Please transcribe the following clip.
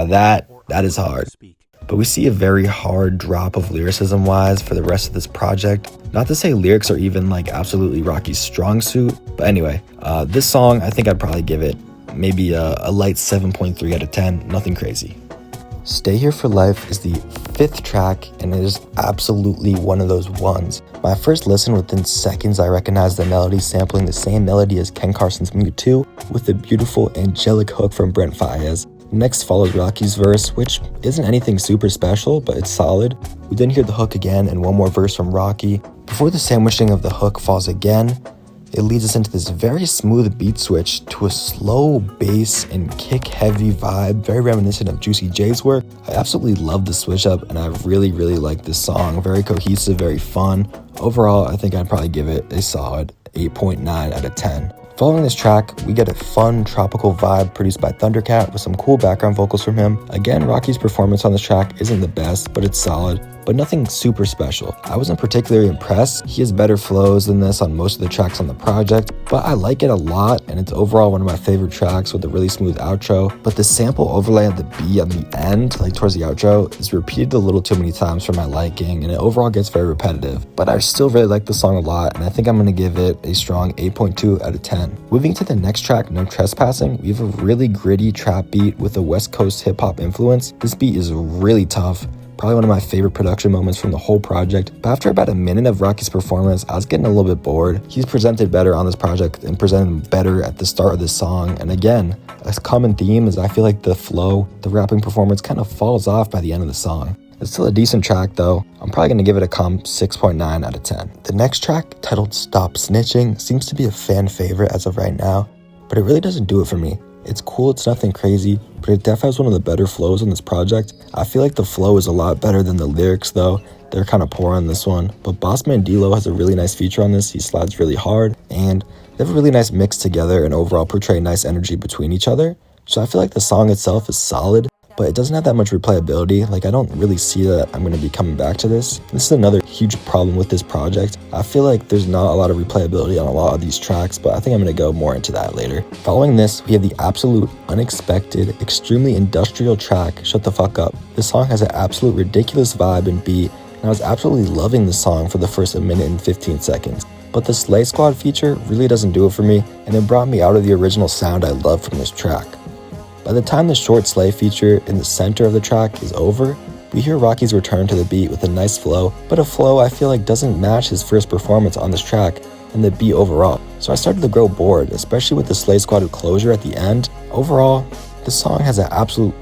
Now that is hard. But we see a very hard drop of lyricism wise for the rest of this project. Not to say lyrics are even like absolutely Rocky's strong suit, but anyway, this song I think I'd probably give it maybe a light 7.3 out of 10, nothing crazy. Stay Here for Life is the 5th track, and it is absolutely one of those ones. My first listen, within seconds I recognized the melody sampling the same melody as Ken Carson's Mute 2 with a beautiful angelic hook from Brent Faiyaz. Next follows Rocky's verse, which isn't anything super special, but it's solid. We then hear the hook again and one more verse from Rocky. Before the sandwiching of the hook falls again, it leads us into this very smooth beat switch to a slow bass and kick heavy vibe, very reminiscent of Juicy J's work. I absolutely love the switch up, and I really like this song. Very cohesive, very fun. Overall, I think I'd probably give it a solid 8.9 out of 10. Following this track, we get a fun tropical vibe produced by Thundercat with some cool background vocals from him. Again, Rocky's performance on this track isn't the best, but it's solid, but nothing super special. I wasn't particularly impressed. He has better flows than this on most of the tracks on the project, but I like it a lot, and it's overall one of my favorite tracks with a really smooth outro. But the sample overlay of the B on the end, like towards the outro, is repeated a little too many times for my liking, and it overall gets very repetitive. But I still really like the song a lot, and I think I'm going to give it a strong 8.2 out of 10. Moving to the next track, No Trespassing, we have a really gritty trap beat with a West Coast hip-hop influence. This beat is really tough, probably one of my favorite production moments from the whole project. But after about a minute of Rocky's performance, I was getting a little bit bored. He's presented better on this project and presented better at the start of this song. And again, a common theme is I feel like the flow, the rapping performance kind of falls off by the end of the song. It's still a decent track though. I'm probably going to give it a calm 6.9 out of 10. The next track, titled Stop Snitching, seems to be a fan favorite as of right now, but it really doesn't do it for me. It's cool, it's nothing crazy, but it definitely has one of the better flows on this project. I feel like the flow is a lot better than the lyrics though. They're kind of poor on this one, but Bossman D-Lo has a really nice feature on this. He slides really hard, and they have a really nice mix together and overall portray nice energy between each other. So I feel like the song itself is solid, but it doesn't have that much replayability. Like, I don't really see that I'm going to be coming back to this. This is another huge problem with this project. I feel like there's not a lot of replayability on a lot of these tracks, but I think I'm going to go more into that later. Following this, we have the absolute unexpected, extremely industrial track, Shut the Fuck Up. This song has an absolute ridiculous vibe and beat, and I was absolutely loving the song for the first 1 minute and 15 seconds. But the Slay Squad feature really doesn't do it for me, and it brought me out of the original sound I love from this track. By the time the short Slay feature in the center of the track is over, we hear Rocky's return to the beat with a nice flow, but a flow I feel like doesn't match his first performance on this track and the beat overall. So I started to grow bored, especially with the Slay Squad closure at the end. Overall, the song has an absolute